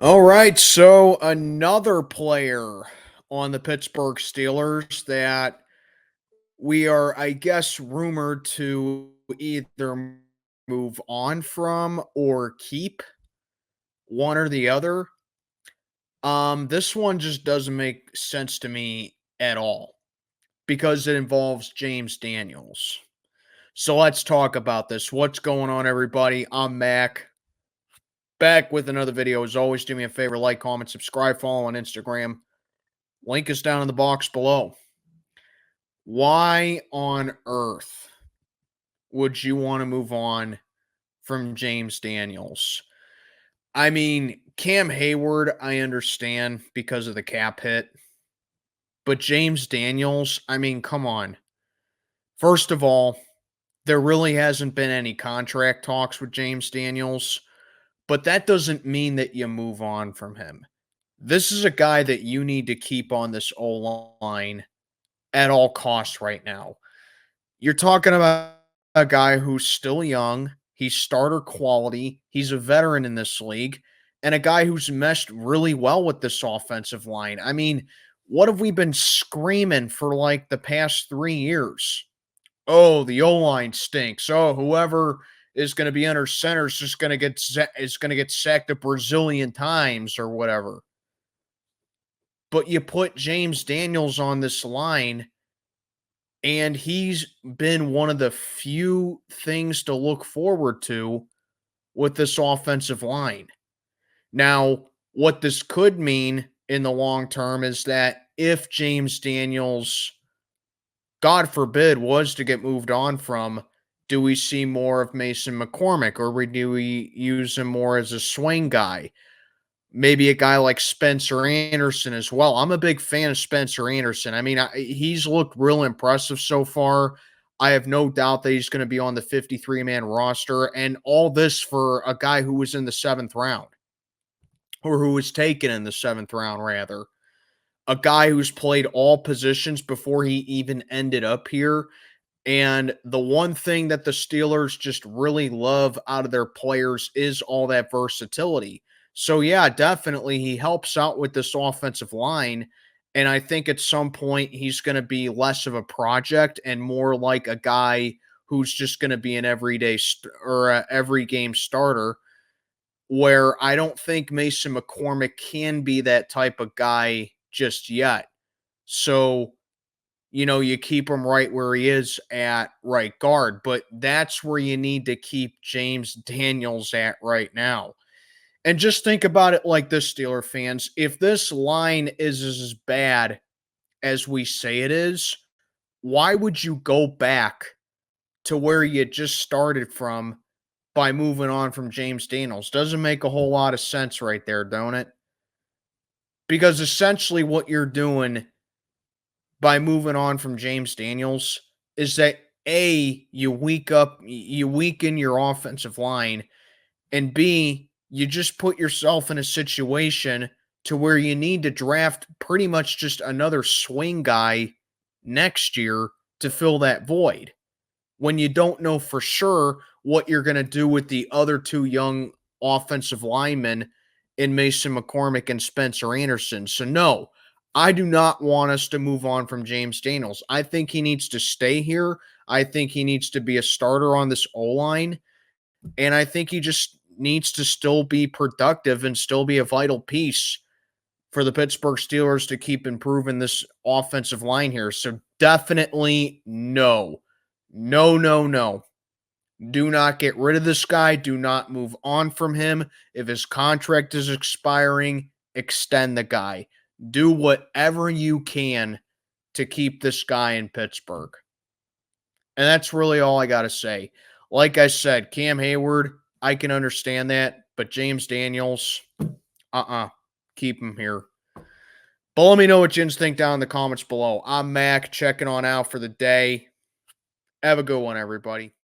All right, so another player on the Pittsburgh Steelers that we are, I guess, rumored to either move on from or keep, one or the other. This one just doesn't make sense to me at all because it involves James Daniels. So let's talk about this. What's going on, everybody? I'm Mac. Back with another video. As always, do me a favor, like, comment, subscribe, follow on Instagram. Link is down in the box below. Why on earth would you want to move on from James Daniels? I mean, Cam Hayward, I understand because of the cap hit, but James Daniels, I mean, come on. First of all, there really hasn't been any contract talks with James Daniels, but that doesn't mean that you move on from him. This is a guy that you need to keep on this O line at all costs right now. You're talking about a guy who's still young, he's starter quality, he's a veteran in this league, and a guy who's meshed really well with this offensive line. I mean, what have we been screaming for like the past 3 years? Oh, the O-line stinks. Oh, whoever is going to be under center is just going to get sacked a Brazilian times or whatever. But you put James Daniels on this line, and he's been one of the few things to look forward to with this offensive line. Now, what this could mean in the long term is that if James Daniels, God forbid, was to get moved on from, do we see more of Mason McCormick, or do we use him more as a swing guy? Maybe a guy like Spencer Anderson as well. I'm a big fan of Spencer Anderson. I mean, he's looked real impressive so far. I have no doubt that he's going to be on the 53-man roster, and all this for a guy who was in the 7th round, or who was taken in the 7th round, rather. A guy who's played all positions before he even ended up here. And the one thing that the Steelers just really love out of their players is all that versatility. So, yeah, definitely he helps out with this offensive line. And I think at some point he's going to be less of a project and more like a guy who's just going to be an or a every game starter, where I don't think Mason McCormick can be that type of guy just yet. So, you keep him right where he is at right guard, but that's where you need to keep James Daniels at right now. And just think about it like this, Steeler fans. If this line is as bad as we say it is, why would you go back to where you just started from by moving on from James Daniels? Doesn't make a whole lot of sense right there, don't it? Because essentially what you're doing by moving on from James Daniels is that A, you weaken your offensive line, and B, you just put yourself in a situation to where you need to draft pretty much just another swing guy next year to fill that void, when you don't know for sure what you're going to do with the other two young offensive linemen in Mason McCormick and Spencer Anderson. So, no, I do not want us to move on from James Daniels. I think he needs to stay here. I think he needs to be a starter on this O line. And I think he just needs to still be productive and still be a vital piece for the Pittsburgh Steelers to keep improving this offensive line here. So, definitely no. No, no, no. Do not get rid of this guy. Do not move on from him. If his contract is expiring, extend the guy. Do whatever you can to keep this guy in Pittsburgh. And that's really all I got to say. Like I said, Cam Hayward, I can understand that, but James Daniels, keep him here. But let me know what you think down in the comments below. I'm Mac, checking on out for the day. Have a good one, everybody.